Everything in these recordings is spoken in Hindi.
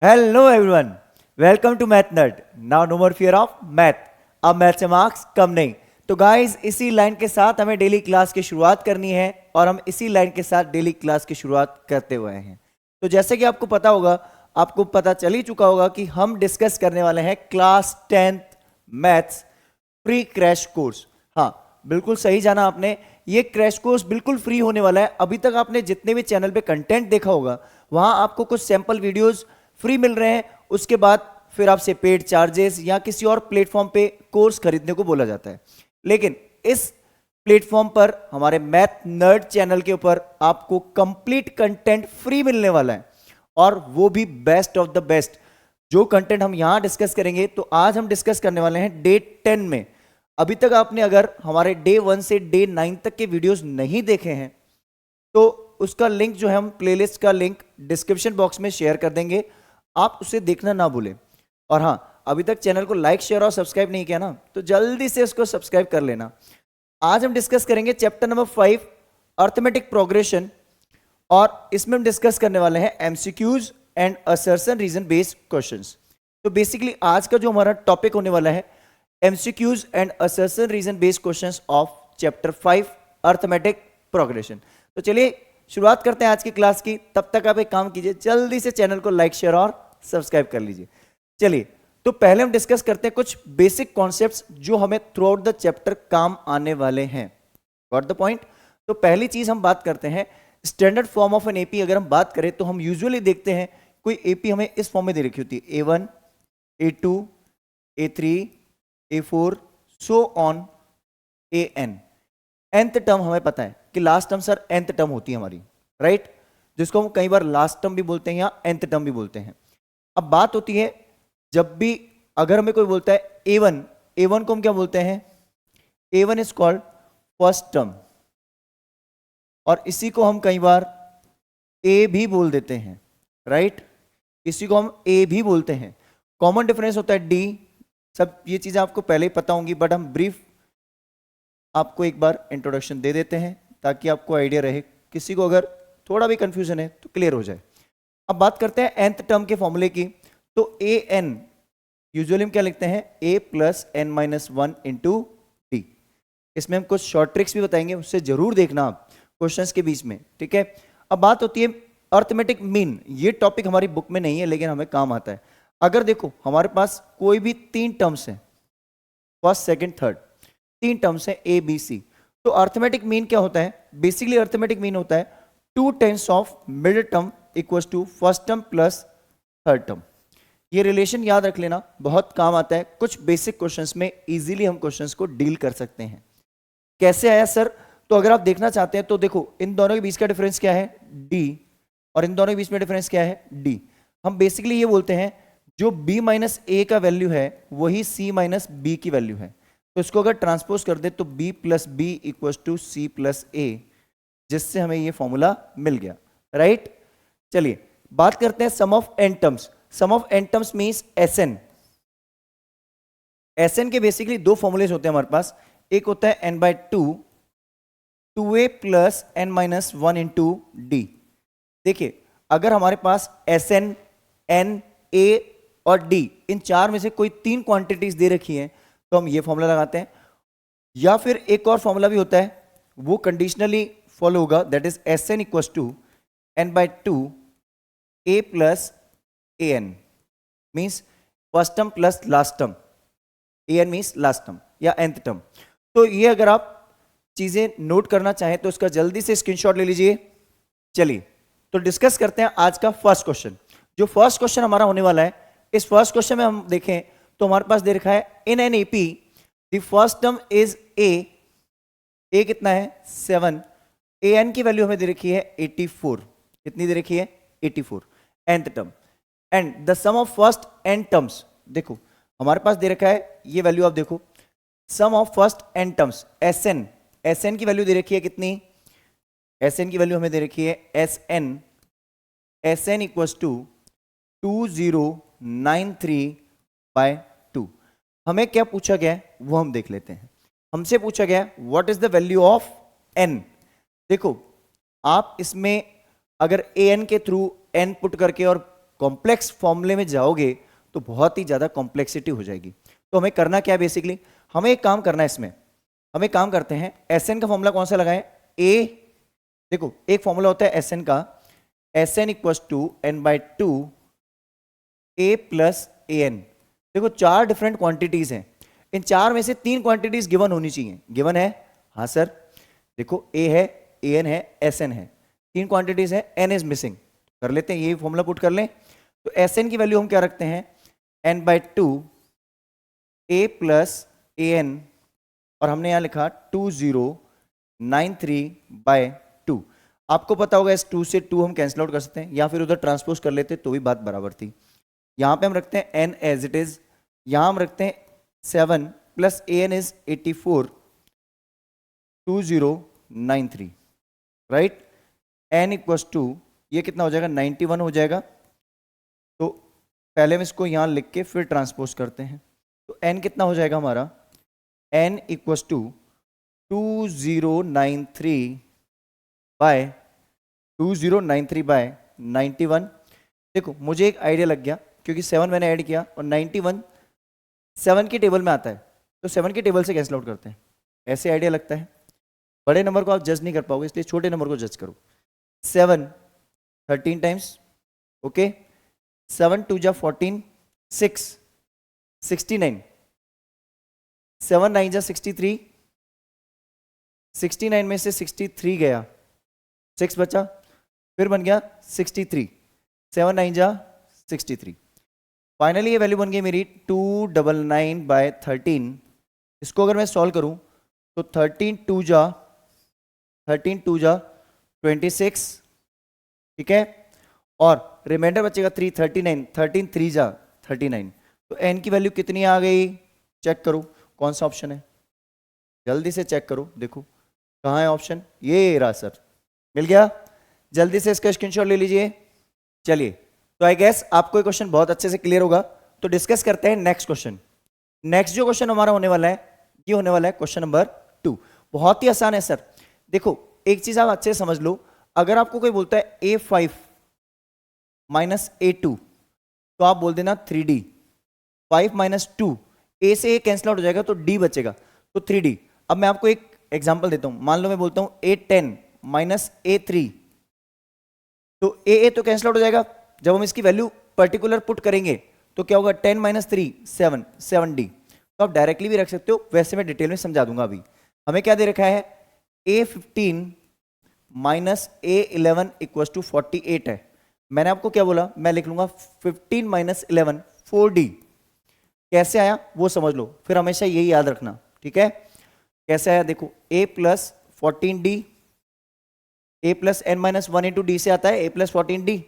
Hello everyone, welcome to Math Nerd. Now no more fear of math. अब मैथ से मार्क्स कम नहीं. तो गाइस इसी लाइन के साथ हमें डेली क्लास की शुरुआत करनी है और हम इसी लाइन के साथ डेली क्लास की शुरुआत करते हुए हैं. तो जैसे कि आपको पता होगा, आपको पता चल ही चुका होगा कि हम डिस्कस करने वाले हैं class 10th maths free crash course. हाँ, बिल्कुल सही जाना आपने. ये क्रैश कोर्स बिल्कुल फ्री होने वाला है. अभी तक आपने जितने भी चैनल पे कंटेंट देखा होगा, वहां आपको कुछ सैंपल वीडियोस फ्री मिल रहे हैं. उसके बाद फिर आपसे पेड चार्जेस या किसी और प्लेटफॉर्म पे कोर्स खरीदने को बोला जाता है. लेकिन इस प्लेटफॉर्म पर हमारे मैथ नर्ड चैनल के ऊपर आपको कंप्लीट कंटेंट फ्री मिलने वाला है, और वो भी बेस्ट ऑफ द बेस्ट. जो कंटेंट हम यहां डिस्कस करेंगे, तो आज हम डिस्कस करने वाले हैं डे 10 में. अभी तक आपने अगर हमारे डे 1 से डे 9 तक के वीडियोस नहीं देखे हैं, तो उसका लिंक जो है हम प्लेलिस्ट का लिंक डिस्क्रिप्शन बॉक्स में शेयर कर देंगे. आप उसे देखना ना भूलें. और हाँ, अभी तक चैनल को लाइक शेयर और सब्सक्राइब नहीं किया ना, तो जल्दी से उसको सब्सक्राइब कर लेना. आज हम डिस्कस करेंगे चैप्टर नंबर 5 अर्थमेटिक प्रोग्रेशन, और इसमें हम डिस्कस करने वाले हैं MCQs and assertion reason based questions. तो बेसिकली आज का जो हमारा टॉपिक होने वाला है MCQs and assertion reason based questions of chapter 5 arithmetic progression. तो चलिए शुरुआत करते हैं आज की क्लास की. तब तक आप एक काम कीजिए, जल्दी से चैनल को लाइक शेयर और सब्सक्राइब कर लीजिए. चलिए, तो पहले हम डिस्कस करते हैं कुछ बेसिक कॉन्सेप्ट्स जो हमें थ्रू आउट द चैप्टर काम आने वाले हैं. Got the point. तो पहली चीज हम बात करते हैं standard form of an AP. अगर हम बात करें तो हम यूजुअली देखते हैं कोई एपी हमें इस फॉर्म में दे रखी होती है, A1, A2, A3, A4, so on AN. nth term हमें पता है कि last term sir nth term होती है हमारी, राइट, जिसको हम कई बार लास्ट टर्म भी बोलते हैं या nth टर्म भी बोलते हैं. अब बात होती है, जब भी अगर हमें कोई बोलता है A1, A1 को हम क्या बोलते हैं? A1 is called first term, और इसी को हम कई बार A भी बोल देते हैं, राइट. इसी को हम A भी बोलते हैं. कॉमन डिफरेंस होता है D. सब ये चीजें आपको पहले ही पता होंगी, बट हम ब्रीफ आपको एक बार इंट्रोडक्शन दे देते हैं ताकि आपको आइडिया रहे. किसी को अगर थोड़ा भी कंफ्यूजन है तो क्लियर हो जाए. अब बात करते हैं nth टर्म के फॉर्मूले की. तो an यूजुअली हम क्या लिखते हैं? a plus n minus 1 into D. इसमें हम कुछ शॉर्ट ट्रिक्स भी बताएंगे, उससे जरूर देखना आप क्वेश्चंस के बीच में, ठीक है. अब बात होती है अर्थमेटिक मीन. ये टॉपिक हमारी बुक में नहीं है, लेकिन हमें काम आता है. अगर देखो हमारे पास कोई भी 3 टर्म्स हैं, फर्स्ट सेकंड थर्ड, 3 टर्म्स हैं A B C, तो अर्थमेटिक मीन क्या होता है? बेसिकली अर्थमेटिक मीन होता है 2/10 of middle term equals to first term plus third term. ये रिलेशन याद रख लेना, बहुत काम आता है. कुछ बेसिक क्वेश्चंस में इजीली हम क्वेश्चंस को डील कर सकते हैं. कैसे आया सर? तो अगर आप देखना चाहते हैं तो देखो, इन दोनों के बीच का डिफरेंस क्या है? D. और इन दोनों के बीच में डिफरेंस क्या है? D. हम बेसिकली ये बोलते हैं जो B माइनस A का वैल्यू है वही C माइनस B की वैल्यू है. तो इसको अगर ट्रांसपोज कर दे तो B plus B equals to C plus A, जिससे हमें ये फॉर्मूला मिल गया, राइट. चलिए बात करते हैं sum of n terms. Sum of n terms means SN. SN के बेसिकली 2 फॉर्मूलेज होते हैं हमारे पास. एक होता है n/2, 2a plus n minus 1 into D. देखिए, अगर हमारे पास SN, N, A और D, इन 4 में से कोई 3 क्वांटिटीज दे रखी हैं, तो हम ये फॉर्मूला लगाते हैं. या फिर एक और फॉर्मूला भी होता है, वो कंडीशनली फॉलो होगा, that is SN equals to n/2 A plus AN means first term plus last term. AN means last term या nth टर्म. तो ये अगर आप चीजें नोट करना चाहें तो इसका जल्दी से स्क्रीनशॉट ले लीजिए. चलिए तो डिस्कस करते हैं आज का फर्स्ट क्वेश्चन. जो फर्स्ट क्वेश्चन हमारा होने वाला है, इस फर्स्ट क्वेश्चन में हम देखें तो हमारे पास दे रखा है in an AP the first term is A कितना है? 7. AN की वैल्यू हमें दे रखी है 84. कितनी दे रखी है? 84, nth term. And the sum of first n terms, देखो हमारे पास दे रखा है ये वैल्यू. आप देखो sum of first n terms SN की वैल्यू दे रखी है कितनी? SN की वैल्यू हमें दे रखी है SN इक्वल्स टू 2093/2. हमें क्या पूछा गया है वो हम देख लेते हैं. हमसे पूछा गया है what is the value of n. देखो, आप इसमें अगर an के थ्रू n पुट करके और कॉम्प्लेक्स फॉर्मूले में जाओगे तो बहुत ही ज़्यादा कॉम्प्लेक्सिटी हो जाएगी। तो हमें करना क्या है बेसिकली, हमें एक काम करना है इसमें, हम एक काम करते हैं, एस एन का फॉर्मूला कौन सा लगाएं, ए, देखो एक फॉर्मूला होता है एस एन का, S N equal to N by two A plus A N. देखो चार डिफरेंट क्वांटिटीज हैं, इन चार में से तीन क्वांटिटीज गिवन होनी चाहिए। गिवन है, हाँ सर, देखो ए है, ए एन है, एस एन है, तीन क्वांटिटीज है, एन इज मिसिंग। कर लेते हैं, ये फॉर्मूला पुट कर लें। तो एस एन की वैल्यू हम क्या रखते हैं, N by two A plus A N, और हमने यहां लिखा 2093 बाय 2। आपको पता होगा इस 2 से 2 हम कैंसिल आउट कर सकते हैं, या फिर उधर ट्रांसपोज कर लेते तो भी बात बराबर थी। यहां पे हम रखते हैं n एज इट इज, यहां हम रखते हैं 7 plus A N is 84 2093, right. n equals to ये कितना हो जाएगा, 91 हो जाएगा। तो पहले हम इसको यहां लिख के फिर ट्रांसपोज करते हैं, तो n कितना हो जाएगा हमारा, n इक्वल्स टू 2093 बाय 91। देखो मुझे एक आइडिया लग गया, क्योंकि 7 मैंने ऐड किया और 91 7 की टेबल में आता है, तो 7 की टेबल से कैंसिल आउट करते हैं, ऐसे आइडिया लगता है। बड़े नंबर को आप जज नहीं कर पाओगे, इसलिए छोटे नंबर को जज करो। 7 13 टाइम्स, ओके, 7 2 जा 14, 6 69, 7 9 जा 63, 69 में से 63 गया, 6 बचा, फिर बन गया 63, 7 9 जा 63। फाइनली ये वैल्यू बन गई मेरी 299 बाय 13। इसको अगर मैं सॉल्व करूं तो 13 2 जा 26, ठीक है, और रिमाइंडर बचेगा 3 39, 13 3 जा 39। तो n की वैल्यू कितनी आ गई, चेक करो कौन सा ऑप्शन है, जल्दी से चेक करो, देखो कहाँ है ऑप्शन, ये रहा सर, मिल गया। जल्दी से इसका स्क्रीनशॉट ले लीजिए। चलिए, तो आई गेस आपको ये क्वेश्चन बहुत अच्छे से क्लियर होगा। तो डिस्कस करते हैं नेक्स्ट क्वेश्चन। नेक्स्ट जो क्वेश्चन हमारा होने वाला है, ये होने वाला है क्वेश्चन नंबर 2। बहुत ही आसान है सर। देखो एक चीज आप अच्छे से समझ लो, अगर आपको कोई बोलता है A5 माइनस A2, तो आप बोल देना 3D। 5 माइनस 2, A से A कैंसिल आउट हो जाएगा तो D बचेगा, तो 3D। अब मैं आपको एक एग्जाम्पल देता हूं, मान लो मैं बोलता हूं A10 माइनस A3, तो A तो कैंसिल आउट हो जाएगा। जब हम इसकी वैल्यू पर्टिकुलर पुट करेंगे तो क्या होगा, 10 माइनस 3 7, 7D। तो आप डायरेक्टली भी रख सकते हो, वैसे मैं डिटेल में समझा दूंगा। अभी हमें क्या दे रखा है, A15 minus A11 equal to 48 है। मैंने आपको क्या बोला, मैं लिख लूंगा 15 माइनस 11 4D। कैसे आया वो समझ लो, फिर हमेशा यही याद रखना, ठीक है। कैसे आया देखो, A plus 14D, A plus n minus 1 into D से आता है A plus 14D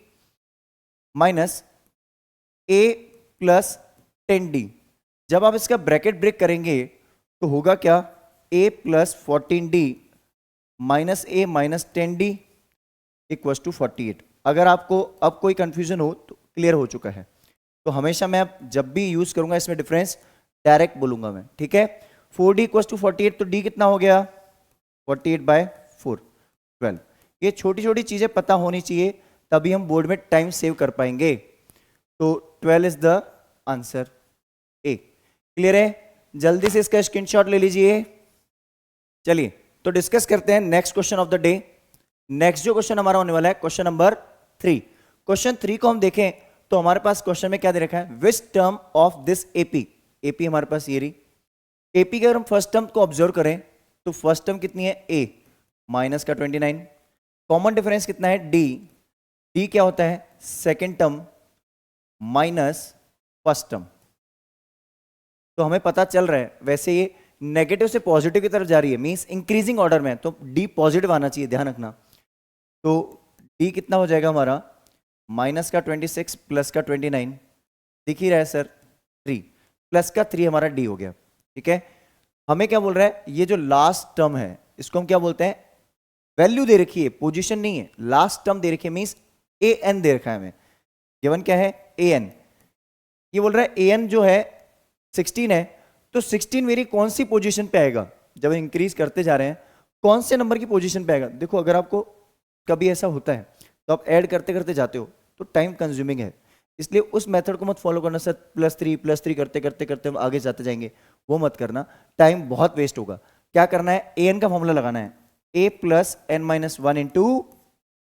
minus A plus 10D। जब आप इसका ब्रैकेट ब्रेक करेंगे तो होगा क्या, A plus 14D minus A minus 10D equals to 48। अगर आपको अब कोई कंफ्यूजन हो तो क्लियर हो चुका है। तो हमेशा मैं जब भी यूज करूंगा इसमें डिफरेंस डायरेक्ट बोलूंगा मैं, ठीक है। 4D इक्वल्स टू 48, तो D कितना हो गया, 48 बाय 4 12। ये छोटी छोटी चीजें पता होनी चाहिए, तभी हम बोर्ड में टाइम सेव कर पाएंगे। तो 12 is the answer A. Clear है, जल्दी से इसका स्क्रीनशॉट ले लीजिए। चलिए तो डिस्कस करते हैं next question of the day. Next जो क्वेश्चन हमारा होने वाला है क्वेश्चन नंबर 3। क्वेश्चन 3 को हम देखें तो हमारे पास क्वेश्चन में क्या दे रखा है, which term of this AP. AP हमारे पास ये रही। एपी के अगर हम फर्स्ट टर्म को ऑब्जर्व करें तो फर्स्ट टर्म कितनी है, ए माइनस का 29। कॉमन डिफरेंस कितना है, डी। डी क्या होता है, second term minus first term. तो हमें पता चल रहा है, वैसे ये नेगेटिव से पॉजिटिव की तरफ जा रही है, मींस इंक्रीजिंग ऑर्डर में, तो डी पॉजिटिव आना चाहिए, ध्यान रखना। तो डी कितना हो जाएगा हमारा, माइनस का 26 प्लस का 29, दिख ही रहा है सर 3, प्लस का 3 हमारा डी हो गया, ठीक है। हमें क्या बोल रहा है, ये जो लास्ट टर्म है इसको हम क्या बोलते हैं, वैल्यू दे रखी है, पोजीशन नहीं है, लास्ट टर्म दे रखी है, मींस ए एन दे रखा है हमें। गिवन क्या है, ए एन। ये बोल रहा है ए एन जो है 16 है, तो 16 मेरी कौन सी पोजीशन पे आएगा, जब इंक्रीज करते जा रहे हैं कौन से नंबर की पोजीशन पे आएगा। देखो अगर आपको कभी ऐसा होता है तो आप ऐड करते करते जाते हो तो टाइम कंज्यूमिंग है, इसलिए उस मेथड को मत फॉलो करना सर, +3 करते करते करते हम आगे जाते जाएंगे, वो मत करना, टाइम बहुत वेस्ट होगा। क्या करना है, ए एन का फॉर्मूला लगाना है, a plus N minus one into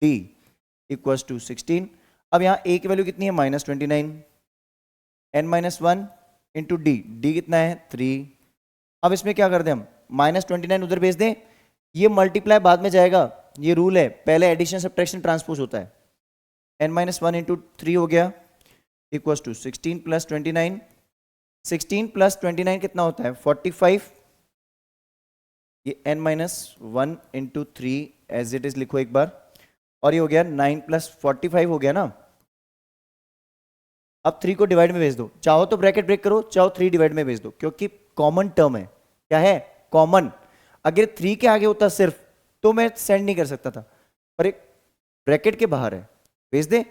D equals to 16। अब यहाँ a की वैल्यू कितनी है, -29, n minus one into D कितना है 3। अब इसमें क्या कर दें हम, -29 उधर भेज दें, ये मल्टीप्लाई बाद में जाएगा, ये रूल है, पहले एडिशन सब्ट्रैक्शन ट्रांसपोज होता है। n माइनस वन इंटू 3 हो गया इक्वल्स टू 16 प्लस 29, 16 प्लस 29 कितना होता है 45। ये n minus one into 3 as it is लिखो एक बार, और ये हो गया 9 प्लस 45 हो गया ना। अब 3 को डिवाइड में भेज दो, चाहो तो ब्रैकेट ब्रेक करो, चाहो 3 डिवाइड में भेज दो, क्योंकि कॉमन टर्म है। क्या है, कॉमन। अगर 3 के आगे होता सिर्फ तो मैं सेंड नहीं कर सकता था, पर एक ब्रैकेट के बाहर है, भेज दे।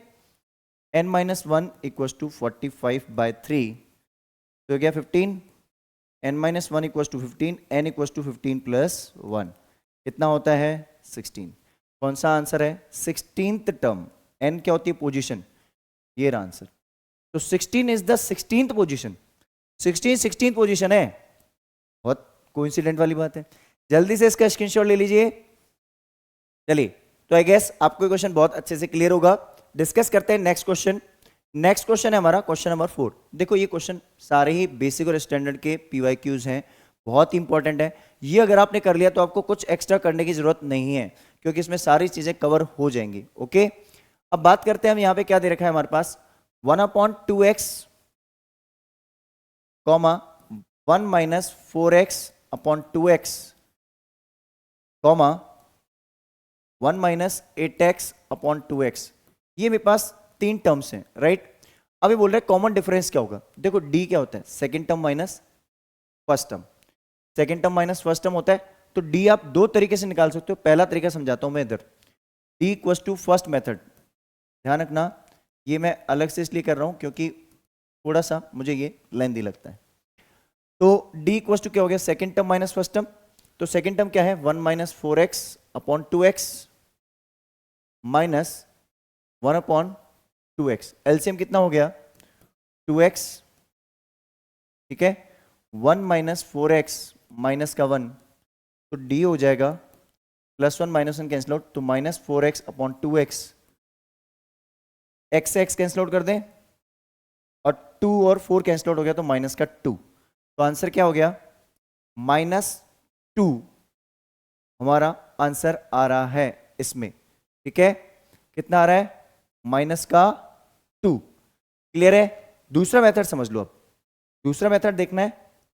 n minus one equals to 45/3 तो हो गया 15, n minus one equals to 15, n equals to 15 plus 1 कितना होता है 16। कौन सा आंसर है, 16th टर्म। n क्या होती है, पोजीशन, ये रहा आंसर। तो 16 is the 16th position, 16th position है। बहुत कोइंसिडेंट वाली बात है। जल्दी से इसका स्क्रीनशॉट ले लीजिए। चलिए, तो आई गेस आपको ये क्वेश्चन बहुत अच्छे से क्लियर होगा। डिस्कस करते हैं नेक्स्ट क्वेश्चन। नेक्स्ट क्वेश्चन है हमारा क्वेश्चन नंबर 4। देखो ये क्वेश्चन सारे ही बेसिक और स्टैंडर्ड के PYQs हैं, बहुत इंपॉर्टेंट है। ये अगर आपने कर लिया तो आपको कुछ एक्स्ट्रा करने की जरूरत नहीं है, क्योंकि इसमें सारी चीजें कवर हो जाएंगी। ओके, अब बात करते हैं हम, यहाँ पे क्या दे रखा है हमारे पास, 1/2x, 1 minus 4x/2x, 1 minus 8x/2x। ये मेरे पास 3 टर्म्स हैं, राइट। अभी बोल रहे हैं कॉमन डिफरेंस क्या होगा। देखो डी क्या होता है, second term minus first term, second term minus first term होता है। तो डी आप 2 तरीके से निकाल सकते हो। पहला तरीका समझाता हूं मैं इधर, D equals to first method. ध्यान रखना, ये मैं अलग से इसलिए कर रहा हूं क्योंकि थोड़ा सा मुझे ये लेंथी लगता है। तो डी इक्वल्स टू क्या हो गया, second term minus first term. तो सेकेंड टर्म क्या है, 1 minus 4x/2x minus 1/2x। LCM कितना हो गया 2x, ठीक है। 1 माइनस 4x माइनस का 1, तो डी हो जाएगा +1 -1 कैंसिल आउट, तो -4x/2x। x से x कैंसिल आउट कर दें, और 2 और 4 कैंसिल आउट हो गया, तो माइनस का 2। तो आंसर क्या हो गया, -2 हमारा आंसर आ रहा है इसमें, ठीक है। कितना आ रहा है, माइनस का 2। क्लियर है। दूसरा मेथड समझ लो। अब दूसरा मेथड देखना है,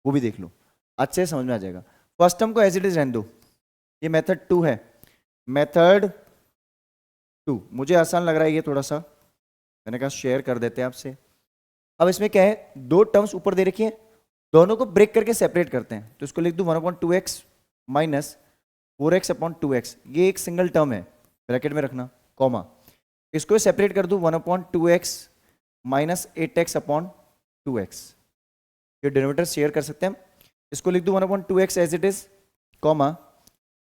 वो भी देख लो, अच्छे से समझ में आ जाएगा। फर्स्ट टर्म को एज इट इज रहने दो, ये मेथड 2 है, मेथड 2। मुझे आसान लग रहा है ये थोड़ा सा, मैंने कहा शेयर कर देते हैं आपसे। अब इसमें क्या है, 2 टर्म्स ऊपर दे रखी है, दोनों को ब्रेक करके सेपरेट करते हैं। तो इसको लिख दूं 1/2x माइनस 4x/2x। ये एक सिंगल टर्म है, ब्रैकेट में रखना, कॉमा। इसको सेपरेट कर दूं 1/2x माइनस 8x/2x। ये डिनोमिनेटर शेयर कर सकते हैं हम। इसको लिख दूं 1/2x as it is, comma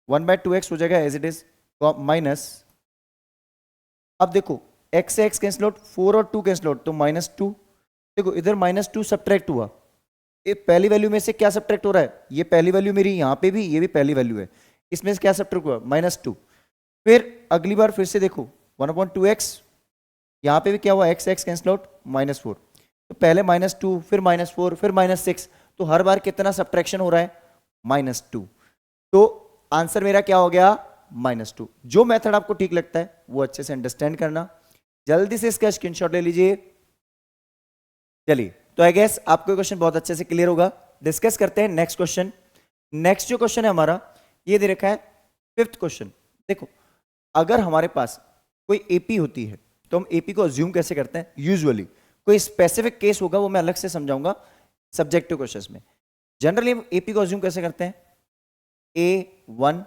1/2x हो जाएगा एज इट इज, माइनस। अब देखो x से x कैंसिल आउट, 4 और 2 कैंसिल आउट, तो -2। देखो इधर -2 सब्ट्रैक्ट हुआ, ये पहली वैल्यू में से क्या सब्ट्रैक्ट हो रहा है, ये पहली वैल्यू मेरी यहाँ पे भी, ये भी पहली वैल्यू है, इसमें से क्या सब्ट्रैक्ट हुआ -2। फिर अगली बार फिर से देखो 1/2x, यहाँ पे भी क्या हुआ, x कैंसिल आउट, -4। तो पहले -2, फिर -4, फिर -6, तो हर बार कितना सब्ट्रैक्शन हो रहा है, -2। तो आंसर मेरा क्या हो गया, -2। जो मेथड आपको ठीक लगता है वो अच्छे से अंडरस्टैंड करना। जल्दी से इसका स्क्रीनशॉट ले लीजिए। चलिए, तो आई गेस आपको क्वेश्चन बहुत अच्छे से क्लियर होगा। डिस्कस करते हैं नेक्स्ट क्वेश्चन। नेक्स्ट जो क्वेश्चन है हमारा, ये दे रखा है 5th क्वेश्चन। देखो अगर हमारे पास कोई एपी होती है तो हम एपी को अज्यूम कैसे करते हैं। यूजुअली कोई स्पेसिफिक केस होगा, वो मैं अलग से समझाऊंगा सब्जेक्टिव क्वेश्चंस में। जनरली हम एपी को अज्यूम कैसे करते हैं, A1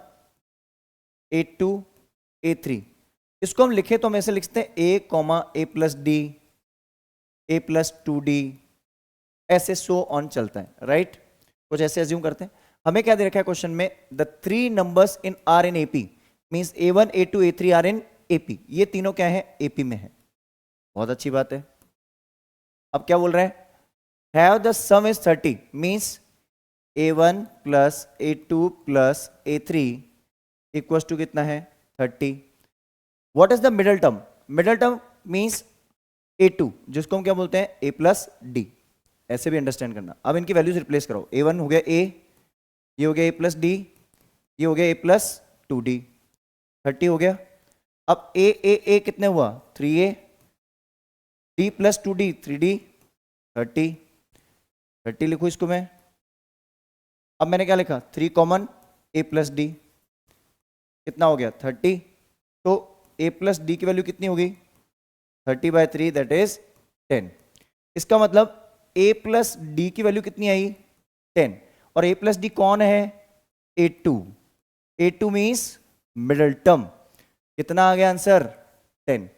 A2 A3। इसको हम लिखे तो हम ऐसे लिखते हैं A+D A+2D, ऐसे सो ऑन चलता है, राइट। कुछ ऐसे अज्यूम करते हैं। हमें क्या दे रखा है क्वेश्चन में, the 3 numbers in are in AP, means A1 A2 A3 are in AP. ये तीनों क्या है, एपी में है। बहुत अच्छी बात है, अब क्या बोल रहे हैं, have the sum is 30 means a1 plus a2 plus a3 equal to कितना है 30. What is the middle term, middle term means a2 जिसको हम क्या बोलते हैं a प्लस डी, ऐसे भी अंडरस्टैंड करना. अब इनकी वैल्यूज रिप्लेस करो, a1 हो गया a, ये हो गया a प्लस डी, ये हो गया a प्लस 2d, 30 हो गया. अब a कितने हुआ 3a, d plus 2d 3d 30, 30 लिखो इसको मैं. अब मैंने क्या लिखा 3 कॉमन a प्लस डी कितना हो गया 30. तो a प्लस डी की वैल्यू कितनी होगी 30/3 दैट इज 10. इसका मतलब a प्लस डी की वैल्यू कितनी आई 10. और a प्लस डी कौन है a2, a2 means middle term. कितना आ गया आंसर 10.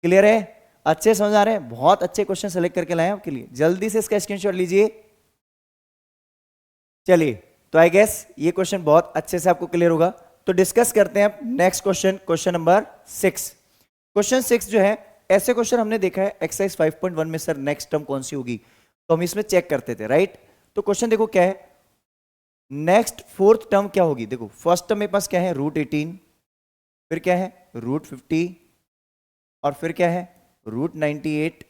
क्लियर है, अच्छे समझ आ रहे हैं, बहुत अच्छे क्वेश्चन सेलेक्ट करके लाए आपके लिए. जल्दी से इसका स्क्रीनशॉट लीजिए. चलिए, तो आई गेस ये क्वेश्चन बहुत अच्छे से आपको क्लियर होगा. तो डिस्कस करते हैं next question, question number 6. Question 6 जो है, ऐसे क्वेश्चन हमने देखा है एक्सरसाइज 5.1 में, सर नेक्स्ट टर्म कौन सी होगी, तो हम इसमें चेक करते थे राइट. तो क्वेश्चन देखो क्या है, नेक्स्ट फोर्थ टर्म क्या होगी. देखो फर्स्ट टर्म मेरे पास क्या है √18, फिर क्या है √50, और फिर क्या है √98,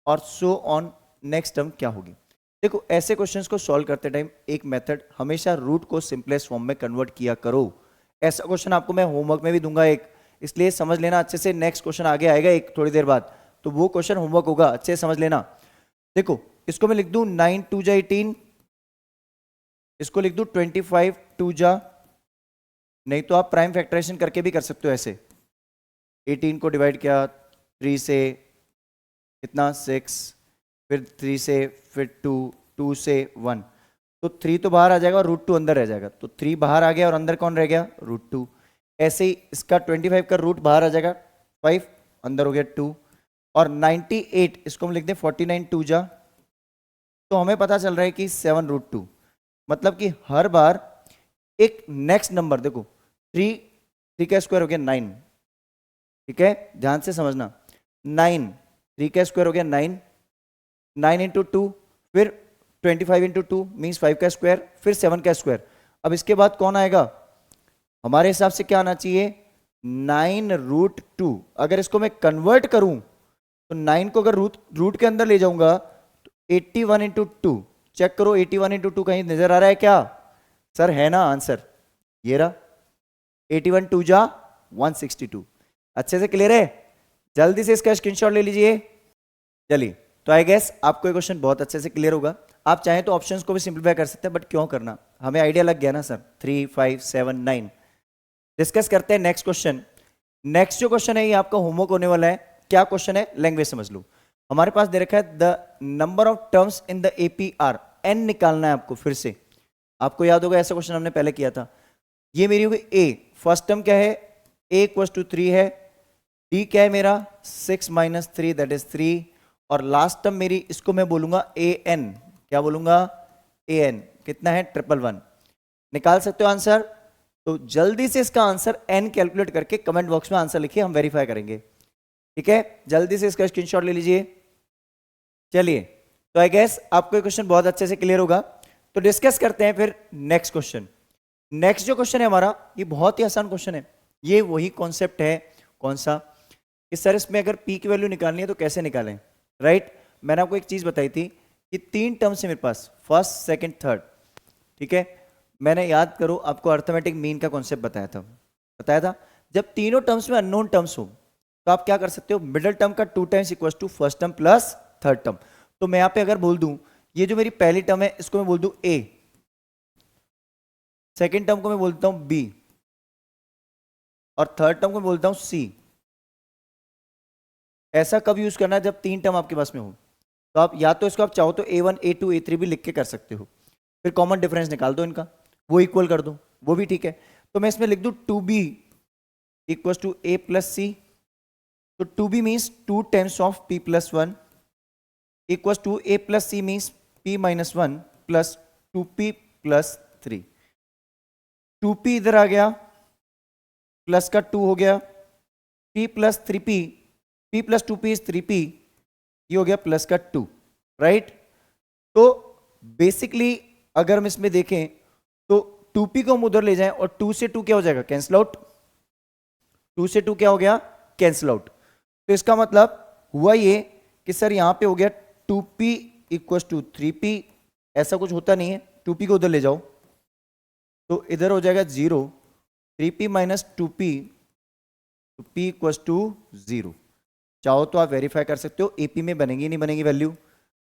और सो ऑन. नेक्स्ट टर्म क्या होगी. देखो ऐसे क्वेश्चंस को सॉल्व करते टाइम एक मेथड, हमेशा रूट को सिंपलेस्ट फॉर्म में कन्वर्ट किया करो. ऐसा क्वेश्चन आपको मैं होमवर्क में भी दूंगा एक, इसलिए समझ लेना अच्छे से. नेक्स्ट क्वेश्चन आगे आएगा एक थोड़ी देर बाद, तो वो क्वेश्चन होमवर्क होगा, अच्छे से समझ लेना. देखो इसको मैं लिख दूं 9 2 जा 18, इसको लिख दूं 25 2 जा, नहीं तो आप प्राइम फैक्टराइजेशन करके भी कर सकते हो ऐसे. 18 को डिवाइड किया 3 से कितना 6, फिर 3 से, फिर 2, 2 से 1, तो 3 तो बाहर आ जाएगा और √2 अंदर रह जाएगा. तो 3 बाहर आ गया और अंदर कौन रह गया √2. ऐसे ही इसका 25 का रूट बाहर आ जाएगा 5, अंदर हो गया 2, और 98 इसको हम लिख दें 49 2 जा, तो हमें पता चल रहा है कि 7√2. मतलब कि हर बार एक नेक्स्ट नंबर, देखो 3 का स्क्वायर हो गया 9, ठीक है ध्यान से समझना. 9 3 का स्क्वायर हो गया 9, 9 इंटू 2, फिर 25 इंटू 2 मीन्स 5 का स्क्वायर, फिर 7 का स्क्वायर. अब इसके बाद कौन आएगा, हमारे हिसाब से क्या आना चाहिए 9√2. अगर इसको मैं कन्वर्ट करूं तो 9 को अगर रूट के अंदर ले जाऊंगा तो 81 इंटू 2, चेक करो 81 इंटू 2 कहीं नजर आ रहा है क्या सर, है ना आंसर ये रहा 81 2 जा 162. अच्छे से क्लियर है, जल्दी से इसका स्क्रीनशॉट ले लीजिए. चलिए, तो आई गेस आपको ये क्वेश्चन बहुत अच्छे से क्लियर होगा. आप चाहें तो ऑप्शंस को भी सिंपलीफाई कर सकते हैं, बट क्यों करना, हमें आइडिया लग गया ना सर. 3 5 7 9. डिस्कस करते हैं नेक्स्ट क्वेश्चन. नेक्स्ट जो क्वेश्चन है ये आपका होमवर्क होने वाला है. क्या क्वेश्चन है, लैंग्वेज समझ लो. हमारे पास दे रखा है the number of terms in the APR, n निकालना है आपको. फिर से आपको याद होगा ऐसा क्वेश्चन हमने पहले किया था. ये मेरी होगी a, फर्स्ट टर्म क्या है a = 3 है, d क्या है मेरा 6 - 3 दैट इज 3, और लास्ट टर्म मेरी इसको मैं बोलूंगा an. क्या बोलूंगा an, कितना है 111. निकाल सकते हो आंसर. तो जल्दी से इसका आंसर n कैलकुलेट करके कमेंट बॉक्स में आंसर लिखिए, हम वेरीफाई करेंगे. ठीक है, जल्दी से इसका स्क्रीनशॉट ले लीजिए. चलिए, तो आई गेस आपको ये क्वेश्चन बहुत अच्छे से क्लियर होगा. तो डिस्कस करते हैं फिर नेक्स्ट क्वेश्चन. नेक्स्ट जो क्वेश्चन है हमारा ये बहुत ही आसान क्वेश्चन है. ये वही कॉन्सेप्ट है, कौन सा, कि सर इसमें अगर p की वैल्यू निकालनी है तो कैसे निकालें. राइट, मैंने आपको एक चीज बताई थी कि 3 टर्म्स है मेरे पास, फर्स्ट सेकंड थर्ड. ठीक है, मैंने याद करो आपको अर्थमेटिक मीन का कॉन्सेप्ट बताया था. जब तीनों टर्म्स में अननोन टर्म्स हो तो आप क्या कर सकते हो, मिडल टर्म का 2 times equal to first term plus third term. तो मैं यहां पे अगर बोल दूं ये जो मेरी पहली टर्म है इसको मैं बोल दूं a, सेकेंड टर्म को मैं बोलता हूं b, और थर्ड टर्म को मैं बोलता हूं c. ऐसा कब यूज करना है, जब 3 टर्म आपके पास में हो. तो आप या तो इसको आप चाहो तो a1 a2 a3 भी लिख के कर सकते हो, फिर कॉमन डिफरेंस निकाल दो इनका, वो इक्वल कर दो, वो भी ठीक है. तो मैं इसमें लिख दूं 2b = a + c. तो 2b means 2 times of p + 1 equal to a + c means p - 1 plus 2p + 3. 2p इधर आ गया, प्लस का 2 हो गया, p + 3p, p + 2p is 3p, ये हो गया प्लस का 2, राइट। तो बेसिकली अगर हम इसमें देखें तो 2p को हम उधर ले जाएं और 2 से 2 क्या हो जाएगा, कैंसिल आउट। 2 से 2 क्या हो गया, कैंसिल आउट। तो इसका मतलब हुआ ये कि सर यहां पे हो गया 2p इक्वल टू 3p, ऐसा कुछ होता नहीं है, 2p को उधर ले जाओ तो इधर हो जाएगा 0, 3p माइनस 2p, तो p इक्वल टू 0। चाहो तो आप वेरीफाई कर सकते हो, AP में बनेगी नहीं बनेगी वैल्यू।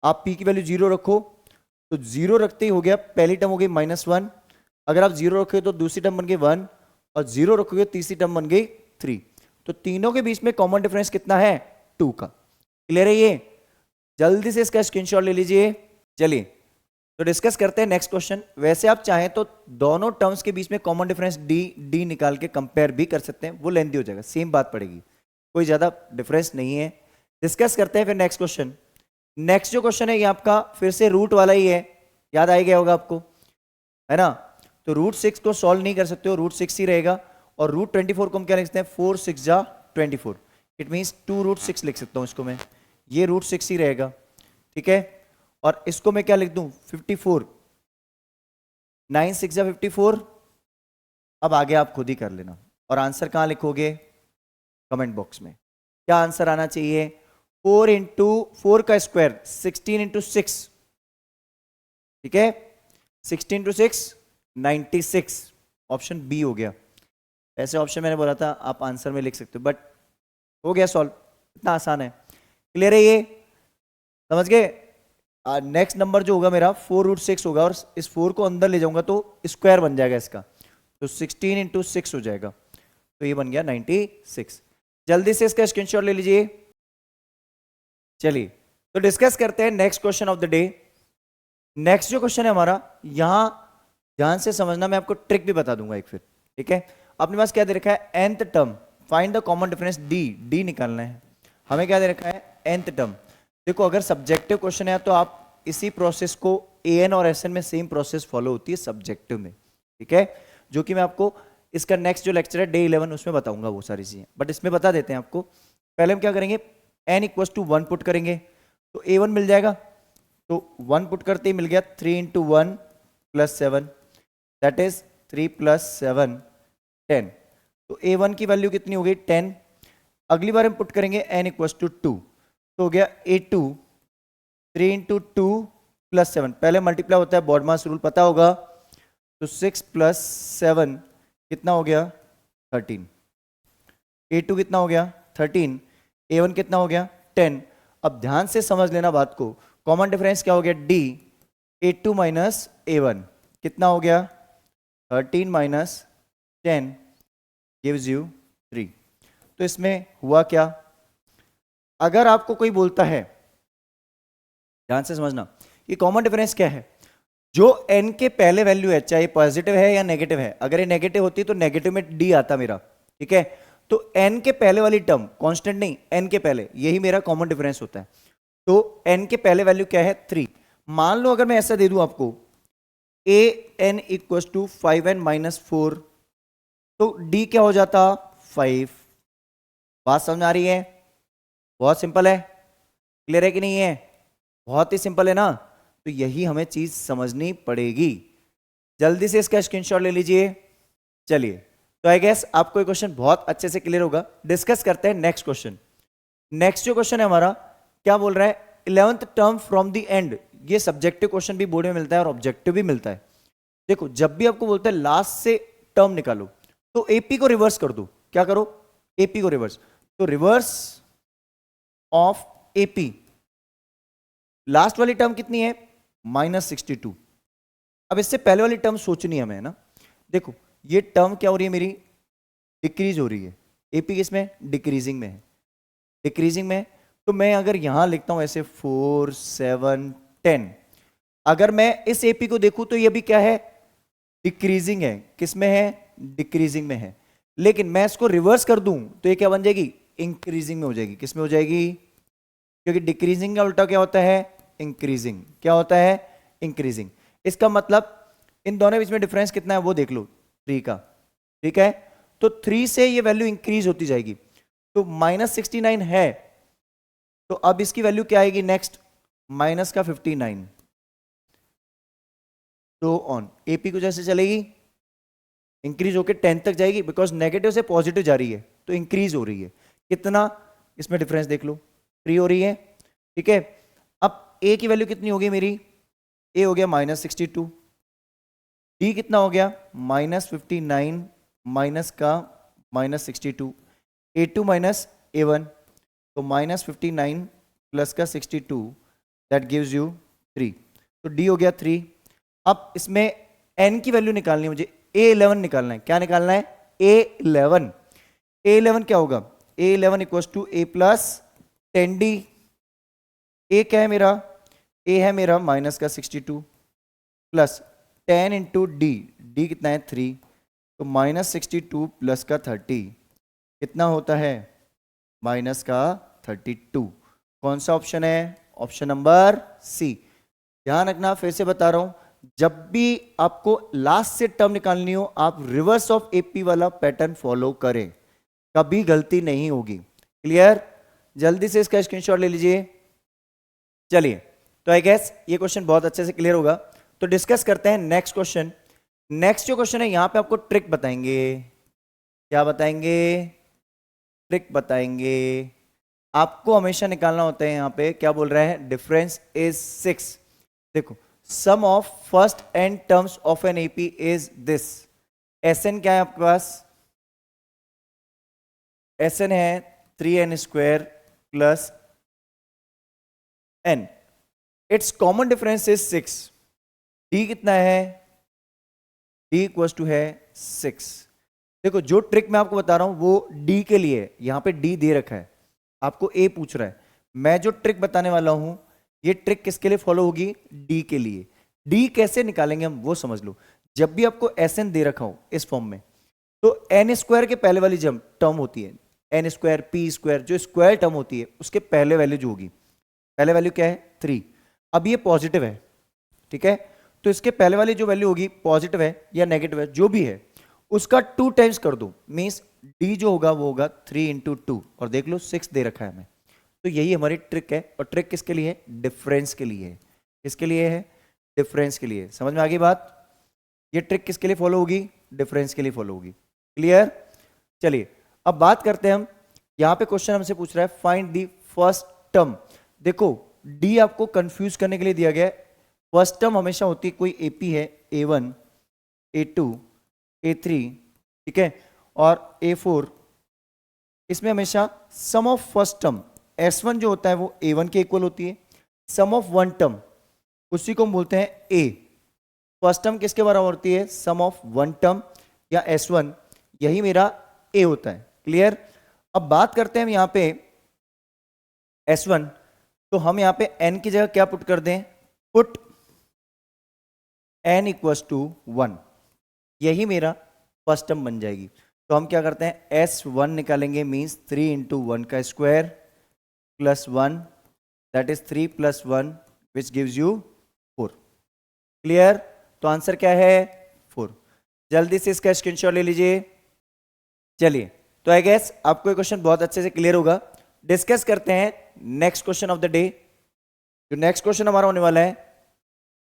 आप p की वैल्यू 0 रखो तो 0 रखते ही हो गया, पहली टर्म हो गई -1, अगर आप 0 रखोगे तो दूसरी टर्म बन गई 1, और 0 रखोगे तीसरी टर्म बन गई 3। तो तीनों के बीच में कॉमन डिफरेंस कितना है, 2 का। क्लियर है ये, जल्दी से इसका स्क्रीनशॉट ले लीजिए। चलिए तो डिस्कस करते हैं नेक्स्ट क्वेश्चन। वैसे आप चाहें तो दोनों टर्म्स के बीच में कॉमन डिफरेंस डी निकाल के कंपेयर भी कर सकते हैं, वो लेंथी हो जाएगा, सेम बात पड़ेगी, कोई ज्यादा डिफरेंस नहीं है। डिस्कस करते हैं फिर नेक्स्ट क्वेश्चन। नेक्स्ट जो क्वेश्चन है ये आपका फिर से रूट वाला ही है, याद आ गया होगा आपको, है ना। तो √6 को सॉल्व नहीं कर सकते हो, √6 ही रहेगा, और √24 को हम क्या लिख सकते हैं, 4 6 जा 24, इट मीन्स 2√6 लिख सकता हूं इसको मैं, ये √6 ही रहेगा, ठीक है। और इसको मैं क्या लिख दूं, 54, 9 6 जा 54। अब आगे आप खुद ही कर लेना, और आंसर कहां लिखोगे, कमेंट बॉक्स में। क्या आंसर आना चाहिए, 4 इंटू 4 का स्क्वायर 16 इंटू 6, ठीक है, 16 इंटू 6 96, ऑप्शन बी हो गया। ऐसे ऑप्शन मैंने बोला था आप आंसर में लिख सकते हो, बट हो गया सॉल्व, इतना आसान है। क्लियर है ये, समझ गए। नेक्स्ट नंबर जो होगा मेरा 4√6 होगा, और इस 4 को अंदर ले जाऊंगा तो स्क्वायर बन जाएगा इसका, तो 16 इंटू 6 हो जाएगा, तो ये बन गया 96। जल्दी से इसका स्क्रीनशॉट ले लीजिए। चलिए तो डिस्कस करते हैं next question of the day. Next जो क्वेश्चन है हमारा, यहां ध्यान से समझना, मैं आपको ट्रिक भी बता दूंगा एक फिर, ठीक है। अपने पास क्या दे रखा है, nth term, find the common difference D निकालना है हमें। क्या दे रखा है, nth टर्म। देखो अगर सब्जेक्टिव क्वेश्चन है तो आप इसी प्रोसेस को an और sn में सेम प्रोसेस फॉलो होती है सब्जेक्टिव में, ठीक है, जो कि मैं आपको इसका नेक्स्ट जो लेक्चर है डे 11 उसमें बताऊंगा वो सारी चीजें, बट इसमें बता देते हैं आपको। पहले हम क्या करेंगे, n इक्वल टू 1 पुट करेंगे तो a1 मिल जाएगा, तो 1 पुट करते ही मिल गया 3 into 1 plus 7, that is 3 plus 7 10। तो a1 की वैल्यू कितनी हो गई, 10। अगली बार हम पुट करेंगे n इक्वल टू 2, तो हो गया a2 3 इंटू 2 प्लस 7, पहले मल्टीप्लाई होता है, बॉडमास रूल पता होगा, तो 6 प्लस 7 कितना हो गया, 13। a2 कितना हो गया, 13, a1 कितना हो गया, 10। अब ध्यान से समझ लेना बात को, कॉमन डिफरेंस क्या हो गया, d, a2 माइनस a1 कितना हो गया, 13 माइनस 10 गिव्स यू 3। तो इसमें हुआ क्या, अगर आपको कोई बोलता है, ध्यान से समझना, ये कॉमन डिफरेंस क्या है, जो n के पहले वैल्यू है, चाहे पॉजिटिव है या नेगेटिव है, अगर ये नेगेटिव होती तो नेगेटिव में d आता मेरा, ठीक है। तो n के पहले वाली टर्म, कांस्टेंट नहीं, n के पहले, यही मेरा कॉमन डिफरेंस होता है। तो n के पहले वैल्यू क्या है, 3। मान लो अगर मैं ऐसा दे दूं आपको, a n equal to 5n minus 4, तो d क्या हो जाता, 5। बात समझ आ रही है, बहुत सिंपल है, क्लियर है कि नहीं है, बहुत ही सिंपल है ना। तो यही हमें चीज समझनी पड़ेगी, जल्दी से इसका स्क्रीनशॉट ले लीजिए। चलिए तो आई गेस आपको ये क्वेश्चन बहुत अच्छे से क्लियर होगा। डिस्कस करते हैं नेक्स्ट क्वेश्चन। नेक्स्ट जो क्वेश्चन है हमारा, क्या बोल रहा है, 11th term from the end. ये सब्जेक्टिव क्वेश्चन भी बोर्ड में मिलता है और ऑब्जेक्टिव भी मिलता है। देखो जब भी आपको बोलता है लास्ट से टर्म निकालो, तो एपी को रिवर्स कर दो। क्या करो, एपी को रिवर्स, तो रिवर्स ऑफ एपी, लास्ट वाली टर्म कितनी है, -62। अब इससे पहले वाली टर्म सोचनी है हमें, है ना। देखो ये टर्म क्या हो रही है मेरी, डिक्रीज हो रही है, एपी किसमें, डिक्रीजिंग में है, डिक्रीजिंग में। तो मैं अगर यहां लिखता हूं ऐसे 4 7 10, अगर मैं इस एपी को देखूं तो ये भी क्या है, डिक्रीजिंग है, किसमें है, डिक्रीजिंग में है। लेकिन मैं इसको रिवर्स कर दूं तो ये क्या बन जाएगी, इंक्रीजिंग में हो जाएगी। किसमें हो जाएगी, क्योंकि डिक्रीजिंग का उल्टा क्या होता है, इंक्रीजिंग। क्या होता है, इंक्रीजिंग। इसका मतलब इन दोनों बीच में डिफरेंस कितना है वो देख लो, 3 का, ठीक है। तो 3 से ये वैल्यू इंक्रीज होती जाएगी, तो -69 है, तो अब इसकी वैल्यू क्या आएगी नेक्स्ट, माइनस का 59, तो ऑन एपी को जैसे चलेगी इंक्रीज होकर 10 तक जाएगी, बिकॉज नेगेटिव से पॉजिटिव जा रही है तो इंक्रीज हो रही है। कितना, इसमें डिफरेंस देख लो, 3 हो रही है, ठीक है। अब ए की वैल्यू कितनी होगी मेरी, ए हो गया -62, डी कितना हो गया -59 माइनस का -62, A2 माइनस A1, तो -59 प्लस का 62 दैट गिव्स यू 3, तो डी हो गया 3। अब इसमें n की वैल्यू निकालनी है मुझे, A11 निकालना है। क्या निकालना है, A11। A11 क्या होगा, A11 equals to A plus 10D। A क्या है मेरा, A है मेरा माइनस का 62 प्लस 10 इंटू डी, डी कितना है 3, तो -62 प्लस का 30 कितना होता है, माइनस का 32। कौन सा ऑप्शन है, ऑप्शन नंबर सी। ध्यान रखना, फिर से बता रहा हूं, जब भी आपको लास्ट से टर्म निकालनी हो आप रिवर्स ऑफ एपी वाला पैटर्न फॉलो करें, कभी गलती नहीं होगी। क्लियर, जल्दी से इसका स्क्रीनशॉट ले लीजिए। चलिए, तो आई गेस ये क्वेश्चन बहुत अच्छे से क्लियर होगा। तो डिस्कस करते हैं नेक्स्ट क्वेश्चन। नेक्स्ट जो क्वेश्चन है यहां पे आपको ट्रिक बताएंगे। क्या बताएंगे, ट्रिक बताएंगे। आपको हमेशा निकालना होता है, यहां पे क्या बोल रहा है, डिफरेंस इज 6। देखो, sum of first N terms of an AP is this. SN क्या है आपके पास, एसएन है 3n² plus n, it's common difference is 6। D कितना है, डी इक्वल्स टू है 6। देखो, जो ट्रिक मैं आपको बता रहा हूं वो डी के लिए है, यहां पे डी दे रखा है, आपको ए पूछ रहा है। मैं जो ट्रिक बताने वाला हूं ये ट्रिक किसके लिए फॉलो होगी, डी के लिए। डी कैसे निकालेंगे हम वो समझ लो। जब भी आपको एस एन दे रखा हो इस फॉर्म में, तो एन स्क्वायर के पहले वाली जब टर्म होती है, एन स्क्वायर पी स्क्वायर, जो स्क्वायर टर्म होती है उसके पहले वैल्यू जो होगी, पहले वैल्यू क्या है 3। अब ये पॉजिटिव है, ठीक है, तो इसके पहले वाली जो वैल्यू होगी पॉजिटिव है या नेगेटिव है जो भी है, उसका 2 टाइम्स कर दो, मीन्स डी जो होगा वो होगा 3 इंटू 2, और देख लो 6 दे रखा है हमें। तो यही हमारी ट्रिक है, और ट्रिक किसके लिए है, डिफरेंस के लिए है। किसके लिए है, डिफरेंस के लिए। समझ में आ गई बात, ये ट्रिक किसके लिए फॉलो होगी, डिफरेंस के लिए फॉलो होगी। क्लियर, चलिए अब बात करते हैं हम। यहां पे क्वेश्चन हमसे पूछ रहा है फाइंड द फर्स्ट टर्म। देखो, डी आपको कंफ्यूज करने के लिए दिया गया है। फर्स्ट टर्म हमेशा होती है, कोई एपी है A1 A2 A3, ठीक है, और A4, इसमें हमेशा सम ऑफ फर्स्ट टर्म S1 जो होता है वो A1 के इक्वल होती है। सम ऑफ वन टर्म उसी को हम बोलते हैं A। फर्स्ट टर्म किसके बराबर होती है, सम ऑफ वन टर्म या S1, यही मेरा A होता है। क्लियर, अब बात करते हैं हम यहां पे S1, तो हम यहां पे n की जगह क्या पुट कर दें, पुट n इक्वल्स टू 1, यही मेरा फर्स्ट टर्म बन जाएगी। तो हम क्या करते हैं, S1 निकालेंगे, मीन्स 3 इंटू 1 का square plus 1, that is 3 plus 1 which gives you 4। Clear, तो आंसर क्या है 4। जल्दी से इसका स्क्रीनशॉट ले लीजिए। चलिए, तो आई गेस आपको ये क्वेश्चन बहुत अच्छे से क्लियर होगा। डिस्कस करते हैं next question of the day. जो नेक्स्ट क्वेश्चन हमारा होने वाला है,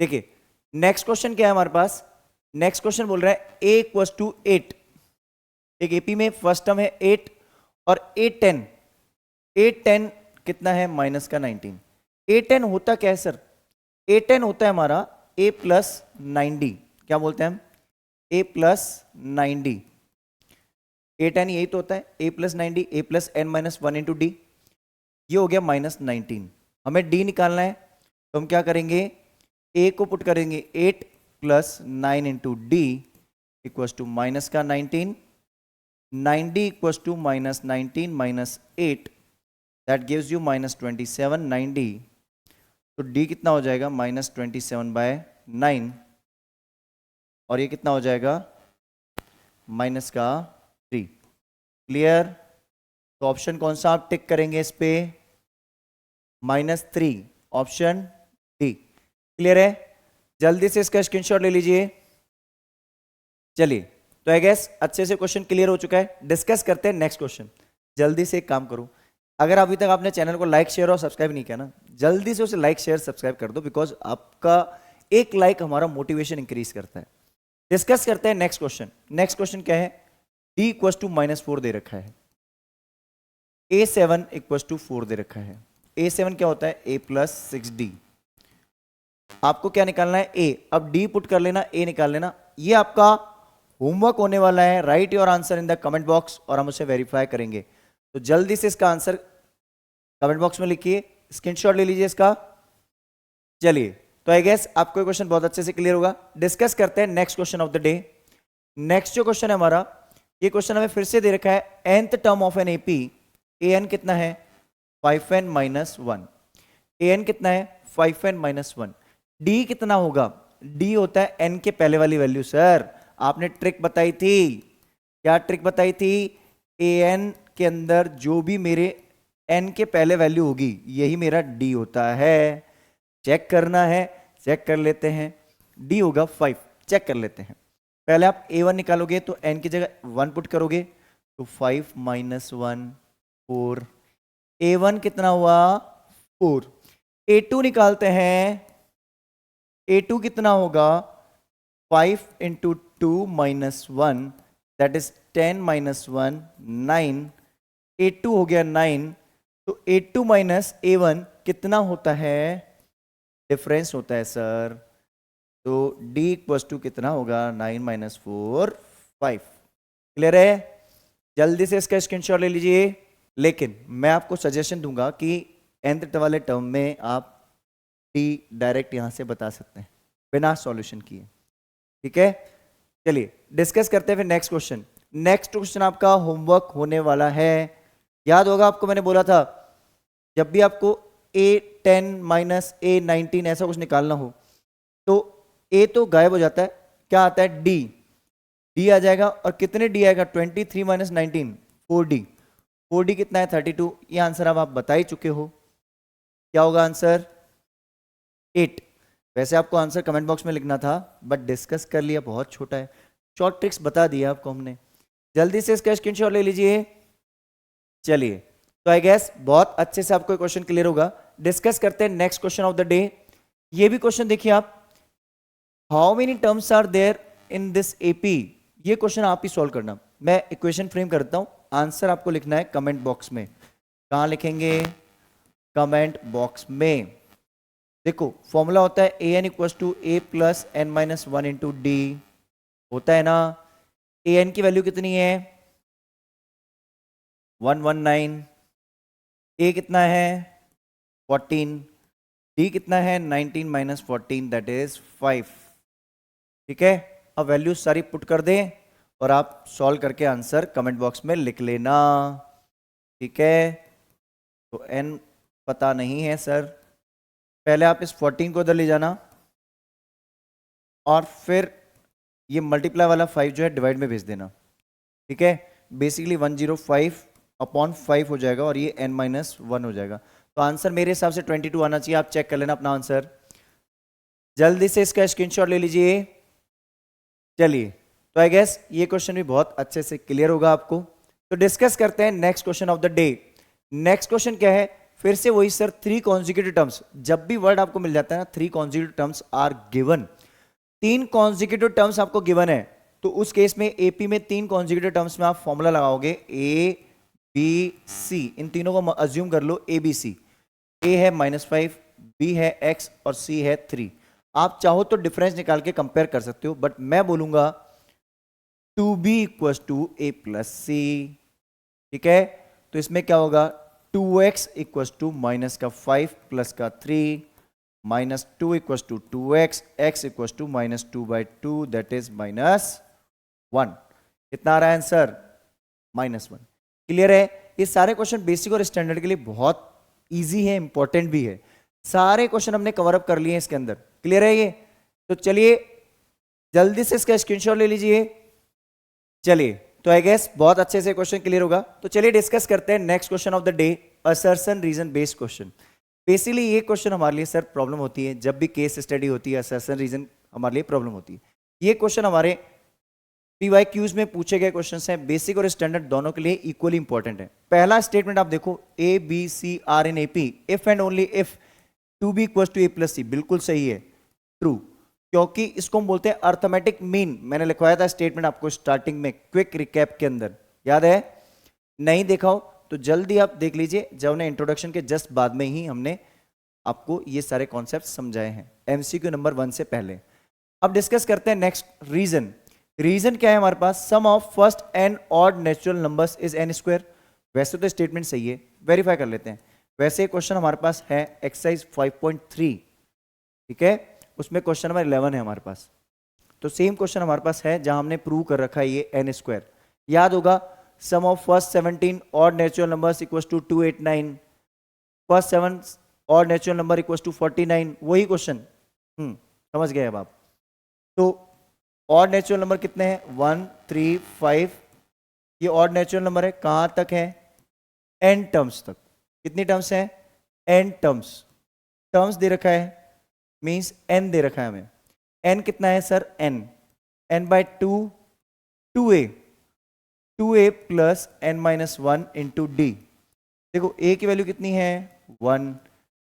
देखिए नेक्स्ट क्वेश्चन क्या है हमारे पास। नेक्स्ट क्वेश्चन बोल रहा है a इक्वल्स टू 8। एक एपी में फर्स्ट टर्म है 8 और A10 कितना है, माइनस का 19। A10 होता क्या है सर, A10 होता है हमारा a प्लस 9d। क्या बोलते हैं हम, a प्लस 9d। A10 यही तो होता है, a plus 9d, a plus n minus 1 into D. ये हो गया -19। हमें d निकालना है, तो हम क्या करेंगे, a को पुट करेंगे 8 plus 9 into D equals to minus का 19, 9d equals to -19 minus 8, that gives you -27 9d। तो d कितना हो जाएगा, -27/9, और ये कितना हो जाएगा, माइनस का 3। क्लियर, तो ऑप्शन कौन सा आप टिक करेंगे इस पे, -3, ऑप्शन डी। क्लियर है, जल्दी से इसका स्क्रीनशॉट ले लीजिए। चलिए, तो आई गेस अच्छे से क्वेश्चन क्लियर हो चुका है। डिस्कस करते हैं नेक्स्ट क्वेश्चन। जल्दी से एक काम करो, अगर अभी तक आपने चैनल को लाइक शेयर और सब्सक्राइब नहीं किया ना, जल्दी से उसे लाइक शेयर सब्सक्राइब कर दो, बिकॉज आपका एक लाइक हमारा मोटिवेशन इंक्रीज करता है। डिस्कस करते हैं नेक्स्ट क्वेश्चन। नेक्स्ट क्वेश्चन क्या है? d इक्वल टू -4 दे रखा है, a7 इक्वल टू 4 दे रखा है। a7 क्या होता है? a plus 6d। आपको क्या निकालना है? a। अब d पुट कर लेना, a निकाल लेना। ये आपका होमवर्क होने वाला है। Right your answer in the comment box और हम उसे वेरीफाई करेंगे। तो जल्दी से इसका आंसर कमेंट बॉक्स में लिखिए, स्क्रीनशॉट ले लीजिए इसका। चलिए, तो आई गेस आपको ये क्वेश्चन बहुत अच्छे से क्लियर होगा। डिस्कस करते हैं next question of the day. Next जो क्वेश्चन है हमारा, ये क्वेश्चन हमें फिर से दे रखा है nth term of an AP. an कितना है? 5n minus 1। an कितना है? 5n minus 1। d कितना होगा? d होता है n के पहले वाली वैल्यू। सर आपने ट्रिक बताई थी, क्या ट्रिक बताई थी? an के अंदर जो भी मेरे n के पहले वैल्यू होगी यही मेरा d होता है। चेक करना है, चेक कर लेते हैं। d होगा 5, चेक कर लेते हैं। पहले आप a1 निकालोगे तो n की जगह 1 पुट करोगे तो 5 माइनस 1 4। a1 कितना हुआ? 4। a2 निकालते हैं, a2 कितना होगा? 5 into 2 minus 1 that is 10 minus 1 9। a2 हो गया 9। तो a2 माइनस a1 कितना होता है? डिफरेंस होता है सर। तो d इक्वल टू कितना होगा? 9 माइनस 4 5। क्लियर है? जल्दी से इसका स्क्रीनशॉट ले लीजिए। लेकिन मैं आपको सजेशन दूंगा कि nth वाले टर्म में आप d डायरेक्ट यहां से बता सकते हैं बिना सॉल्यूशन किए। ठीक है, चलिए डिस्कस करते हैं फिर नेक्स्ट क्वेश्चन। नेक्स्ट क्वेश्चन आपका होमवर्क होने वाला है। याद होगा आपको मैंने बोला था जब भी आपको a10 माइनस a19 ऐसा कुछ निकालना हो तो a तो गायब हो जाता है, क्या आता है? d आ जाएगा। और कितने d आएगा? 23 माइनस 19 4d। 4d कितना है? 32। ये आंसर अब आप बता ही चुके हो, क्या होगा आंसर? 8। वैसे आपको आंसर कमेंट बॉक्स में लिखना था बट डिस्कस कर लिया, बहुत छोटा है। शॉर्ट ट्रिक्स बता दिया आपको हमने। जल्दी से इसका स्क्रीनशॉट ले लीजिए। चलिए, तो आई गेस बहुत अच्छे से आपको क्वेश्चन क्लियर होगा। डिस्कस करते हैं next question of the day. ये भी क्वेश्चन देखिए आप, how many terms are there in this AP. ये क्वेश्चन आप ही सॉल्व करना। मैं इक्वेशन फ्रेम करता हूं, आंसर आपको लिखना है कमेंट बॉक्स में। कहां लिखेंगे? कमेंट बॉक्स में। देखो फॉर्मूला होता है an equal to a plus n minus 1 into D, होता है ना। an की वैल्यू कितनी है? 119। a कितना है? 14। d कितना है? 19 माइनस 14 दैट इज 5। ठीक है, अब वैल्यूज सारी पुट कर दें और आप सॉल्व करके आंसर कमेंट बॉक्स में लिख लेना। ठीक है, तो n पता नहीं है सर। पहले आप इस 14 को उधर ले जाना और फिर ये मल्टीप्लाई वाला 5 जो है डिवाइड में भेज देना। ठीक है, बेसिकली 105 अपॉन 5 हो जाएगा और ये n माइनस 1 हो जाएगा। तो आंसर मेरे हिसाब से 22 आना चाहिए। आप चेक कर लेना अपना आंसर। जल्दी से इसका स्क्रीनशॉट ले लीजिए। चलिए, तो आई गेस ये क्वेश्चन भी बहुत अच्छे से क्लियर होगा आपको। तो डिस्कस करते हैं next question of the day. Next question क्या है? फिर से वही सर, 3 कॉन्जिक्यूटिव टर्म्स। जब भी वर्ड आपको मिल जाता है ना 3 consecutive terms are given, 3 consecutive terms आपको गिवन है, तो उस केस में एपी में 3 कॉन्जिक्यूटिव टर्म्स में आप फॉर्मूला लगाओगे ए बी सी। इन तीनों को अज्यूम कर लो ए बी सी। ए है -5, बी है x और c है 3। आप चाहो तो डिफरेंस निकाल के कंपेयर कर सकते हो, बट मैं बोलूंगा 2b equal to a plus C. ठीक है, तो इसमें क्या होगा? 2x इक्वल टू माइनस का 5 प्लस का 3 minus 2 equal to 2x, x equal to -2/2 that is -1। कितना आ रहा है आंसर? -1। क्लियर है? ये सारे क्वेश्चन बेसिक और स्टैंडर्ड के लिए बहुत इजी है, इंपॉर्टेंट भी है। सारे क्वेश्चन हमने कवर अप कर लिए हैं इसके अंदर। क्लियर है ये? तो चलिए जल्दी से इसका स्क्रीनशॉट ले लीजिए। चलिए, तो आई गेस बहुत अच्छे से क्वेश्चन क्लियर होगा। तो चलिए डिस्कस करते हैं next question of the day, assertion reason based question. Basically ये क्वेश्चन हमारे लिए सर प्रॉब्लम होती है जब भी केस स्टडी होती है, असर्शन रीजन हमारे लिए प्रॉब्लम होती है। ये क्वेश्चन हमारे पीवाईक्यूज में पूछे गए क्वेश्चंस हैं, बेसिक और स्टैंडर्ड दोनों के लिए इक्वली इंपॉर्टेंट है। पहला स्टेटमेंट आप देखो, A B C are in AP if and only if 2b equal to a plus C, बिल्कुल सही है, ट्रू, क्योंकि इसको हम बोलते हैं अर्थमेटिक मीन। मैंने लिखवाया था स्टेटमेंट आपको स्टार्टिंग में क्विक रिकैप के अंदर, याद है? नहीं देखा हो तो जल्दी आप देख लीजिए, जब हमने इंट्रोडक्शन के जस्ट बाद में ही हमने आपको ये सारे कॉन्सेप्ट समझाए हैं एमसीक्यू नंबर 1 से पहले। अब डिस्कस करते हैं नेक्स्ट रीजन। रीजन क्या है हमारे पास? Sum of first N odd natural numbers is N square. वैसे तो स्टेटमेंट सही है, वेरीफाई कर लेते हैं। वैसे क्वेश्चन हमारे पास है एक्सरसाइज 5.3, ठीक है, उसमें क्वेश्चन नंबर 11 है हमारे पास। तो सेम क्वेश्चन हमारे पास है जहां हमने प्रूव कर रखा है ये एन स्क्वायर। याद होगा, sum of first 17 odd natural numbers equals to 289, first 7 odd natural number equals to 49, वही क्वेश्चन। समझ गए अब आप? तो ऑड नेचुरल नंबर कितने हैं? 1 3 5, ये ऑड नेचुरल नंबर है, कहां तक है? n टर्म्स तक। कितनी टर्म्स है? n terms. टर्म्स दे रखा है, मीन्स n दे रखा है हमें। n कितना है sir? n by 2, 2a plus n minus 1 into D. देखो a की वैल्यू कितनी है? 1,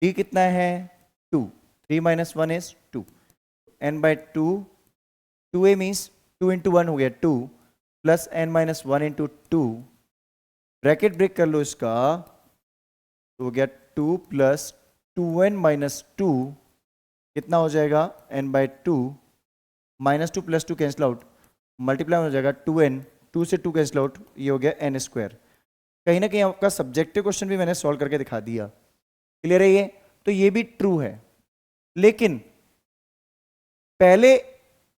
d कितना है? 2, 3 minus 1 is 2, n by 2, 2a means 2 into 1 हो गया 2, plus n minus 1 into 2, bracket break कर लो इसका, तो हो गया 2 प्लस 2n माइनस 2, कितना हो जाएगा? n by 2, minus 2 plus 2 cancel out, multiply हो जाएगा 2n, 2 से 2 कैंसिल आउट, ये हो गया n स्क्वायर। कहीं ना कहीं आपका सब्जेक्टिव क्वेश्चन भी मैंने सॉल्व करके दिखा दिया, क्लियर है ये? तो ये भी ट्रू है, लेकिन पहले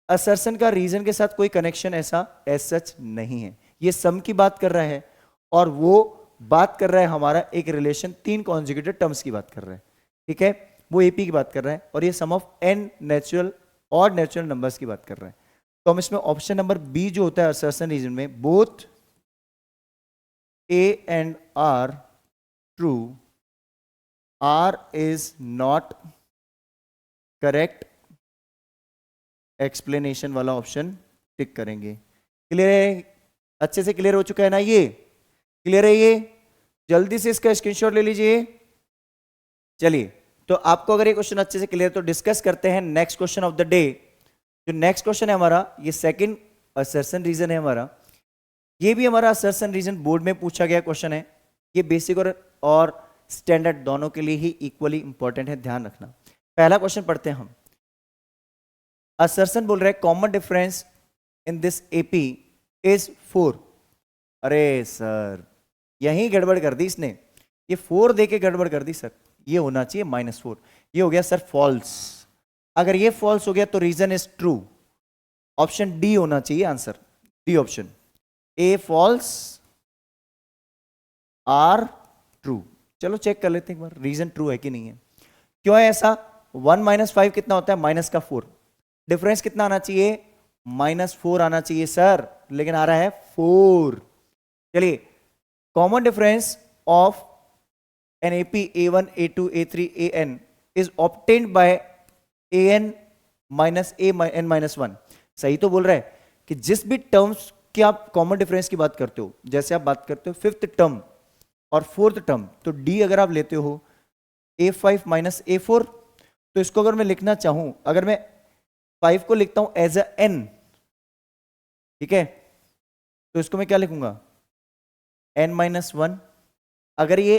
असर्शन का रीजन के साथ कोई कनेक्शन ऐसा एज सच नहीं है। ये सम की बात कर रहा है और वो बात कर रहा है हमारा एक रिलेशन 3 कॉन्जिक्यूटिव टर्म्स की बात कर रहा है, ठीक है, वो एपी की बात कर रहा है, और ये सम ऑफ n नेचुरल और नेचुरल नंबर्स की बात कर रहा है। तो हम इसमें ऑप्शन नंबर बी जो होता है असर्शन रीजन में, both a and r true, r is not correct explanation वाला ऑप्शन टिक करेंगे। क्लियर है? अच्छे से क्लियर हो चुका है ना? ये क्लियर है? ये जल्दी से इसका स्क्रीनशॉट ले लीजिए। चलिए, तो आपको अगर ये क्वेश्चन अच्छे से क्लियर, तो डिस्कस करते हैं next question of the day. जो नेक्स्ट क्वेश्चन है हमारा, ये सेकंड असर्शन रीजन है हमारा। ये भी हमारा असर्शन रीजन बोर्ड में पूछा गया क्वेश्चन है। ये बेसिक और स्टैंडर्ड दोनों के लिए ही इक्वली इंपॉर्टेंट है, ध्यान रखना। पहला क्वेश्चन पढ़ते हैं हम। असर्शन बोल रहे हैं common difference in this AP is 4। अरे सर, यहीं गड़बड़ कर दी इसने, ये 4 देके गड़बड़ कर दी सर, ये होना चाहिए -4, ये हो गया सर फॉल्स। अगर ये फॉल्स हो गया तो reason is true, option D होना चाहिए answer, D option, A false or true. चलो चेक कर लेते हैं एक बार रीजन ट्रू है कि नहीं है। क्यों है ऐसा? 1 माइनस 5 कितना होता है? माइनस का 4, डिफरेंस कितना आना चाहिए? -4 आना चाहिए सर, लेकिन आ रहा है 4। चलिए, common difference of an AP A1 A2 A3 AN is obtained by AN minus AN-1। सही तो बोल रहा है कि जिस भी टर्म्स की आप कॉमन डिफरेंस की बात करते हो, जैसे आप बात करते हो 5th टर्म और 4th टर्म, तो D अगर आप लेते हो A5 माइनस A4, तो इसको अगर मैं लिखना चाहूं, अगर मैं 5 को लिखता हूं एज अ n, ठीक है, तो इसको मैं क्या लिखूंगा? n-1। अगर ये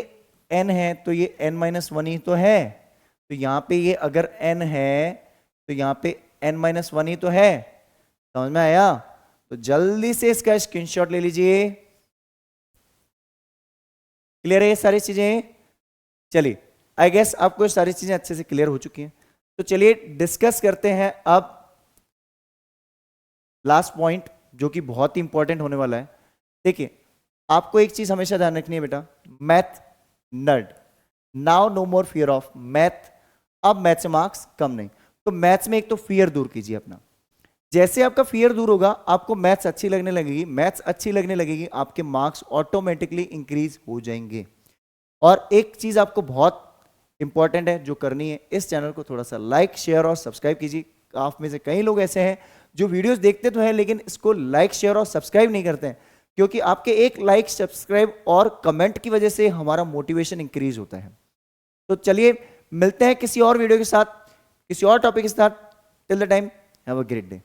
n है तो ये n-1 ही तो है, तो यहां पे ये अगर n है तो यहां पे n-1 ही तो है। समझ में आया? तो जल्दी से इसका स्क्रीनशॉट ले लीजिए। क्लियर है ये सारी चीजें? चलिए, आई गेस आपको ये सारी चीजें अच्छे से क्लियर हो चुकी हैं। तो चलिए डिस्कस करते हैं अब लास्ट पॉइंट, जो कि बहुत ही इंपॉर्टेंट होने वाला है। देखिए, आपको एक चीज हमेशा ध्यान रखनी है बेटा, math nerd, now no more fear of math. अब मैथ से मार्क्स कम नहीं, तो मैथ्स में एक तो फियर दूर कीजिए अपना। जैसे आपका फियर दूर होगा, आपको मैथ्स अच्छी लगने लगेगी, मैथ्स अच्छी लगने लगेगी, आपके मार्क्स ऑटोमेटिकली इंक्रीज हो जाएंगे। और एक चीज आपको बहुत इंपॉर्टेंट है जो करनी है, इस चैनल को थोड़ा सा लाइक शेयर और सब्सक्राइब कीजिए। आप में से कई लोग ऐसे हैं जो वीडियोस देखते तो हैं लेकिन इसको लाइक शेयर और सब्सक्राइब नहीं करते हैं, क्योंकि आपके एक लाइक सब्सक्राइब और कमेंट की वजह से हमारा मोटिवेशन इंक्रीज होता है। तो चलिए मिलते हैं किसी और वीडियो के साथ, किसी और टॉपिक के साथ। Till the time have a great day.